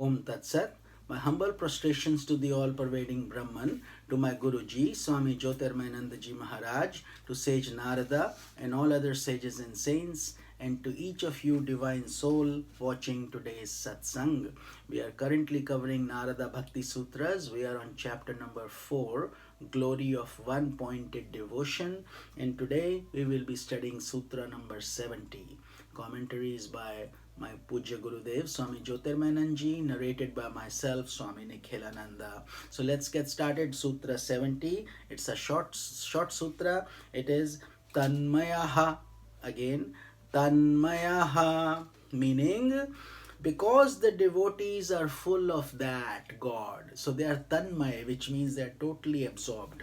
Om Tat Sat. My humble prostrations to the all-pervading Brahman, to my Guruji, Swami Jyotirmayanandaji Maharaj, to sage Narada and all other sages and saints, and to each of you divine soul watching today's satsang. We are currently covering Narada Bhakti Sutras. We are on chapter number 4, Glory of One-Pointed Devotion, and today we will be studying Sutra number 70. Commentaries by my Puja Gurudev Swami Jyotirmayananji, narrated by myself Swami Nikhilananda. So let's get started. Sutra 70. It's a short sutra. It is Tanmayaha. Again, Tanmayaha, meaning because the devotees are full of that God. So they are Tanmaya, which means they are totally absorbed.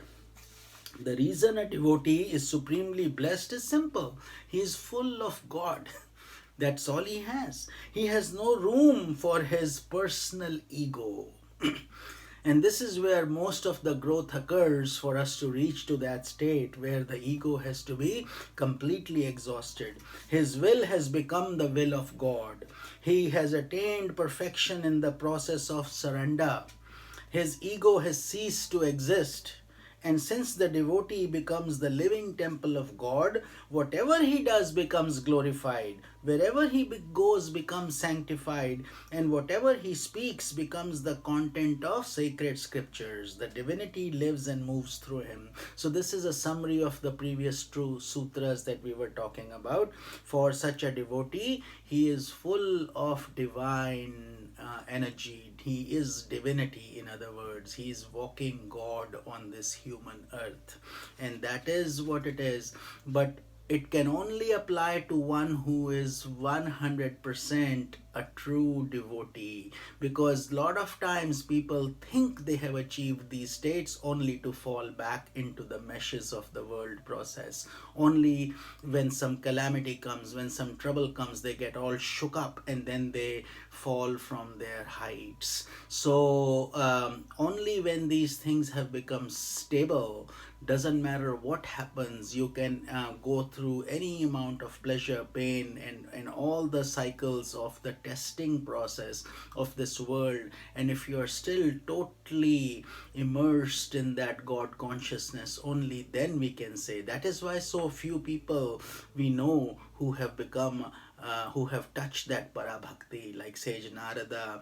The reason a devotee is supremely blessed is simple. He is full of God. That's all he has. He has no room for his personal ego. And this is where most of the growth occurs for us to reach to that state where the ego has to be completely exhausted. His will has become the will of God. He has attained perfection in the process of surrender. His ego has ceased to exist. And since the devotee becomes the living temple of God, whatever he does becomes glorified. Wherever he goes becomes sanctified. And whatever he speaks becomes the content of sacred scriptures. The divinity lives and moves through him. So this is a summary of the previous two sutras that we were talking about. For such a devotee, he is full of divine energy. He is divinity, in other words. He is walking God on this human earth. And that is what it is. But it can only apply to one who is 100% a true devotee, because a lot of times people think they have achieved these states only to fall back into the meshes of the world process. Only when some calamity comes, when some trouble comes, they get all shook up and then they fall from their heights. So only when these things have become stable, doesn't matter what happens, you can go through any amount of pleasure, pain, and all the cycles of the testing process of this world, and if you are still totally immersed in that God consciousness, only then we can say. That is why so few people we know who have become who have touched that parabhakti, like sage Narada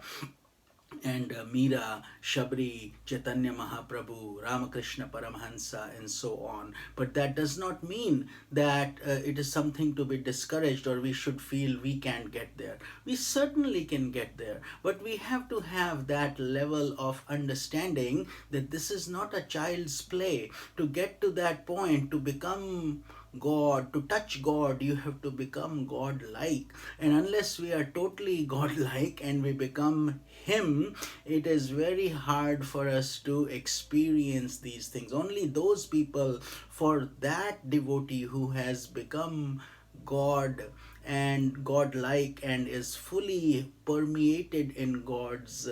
and Meera, Shabri, Chaitanya Mahaprabhu, Ramakrishna Paramahansa, and so on. But that does not mean that it is something to be discouraged or we should feel we can't get there. We certainly can get there, but we have to have that level of understanding that this is not a child's play. To get to that point, to become God, to touch God, you have to become God-like. And unless we are totally God-like and we become Him, it is very hard for us to experience these things. Only those people, for that devotee who has become God and God-like and is fully permeated in God's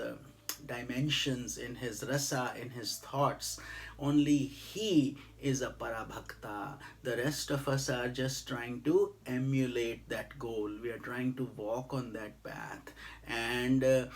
dimensions, in his rasa, in his thoughts, only he is a parabhakta. The rest of us are just trying to emulate that goal. We are trying to walk on that path, and the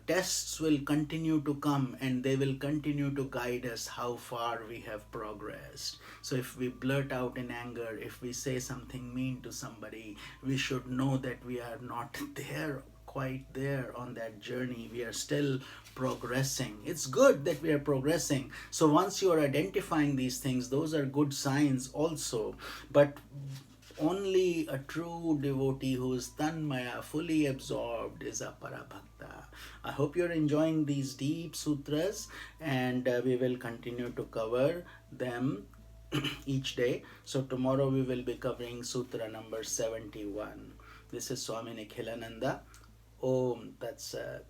tests will continue to come and they will continue to guide us how far we have progressed. So if we blurt out in anger, if we say something mean to somebody, we should know that we are not there, quite there on that journey. We are still progressing. It's good that we are progressing. So once you are identifying these things, those are good signs also. But only a true devotee who is tanmaya, fully absorbed, is a parabhakta. I hope you're enjoying these deep sutras, and we will continue to cover them each day. So tomorrow we will be covering sutra number 71. This is Swami Nikhilananda. Om Tat Sat.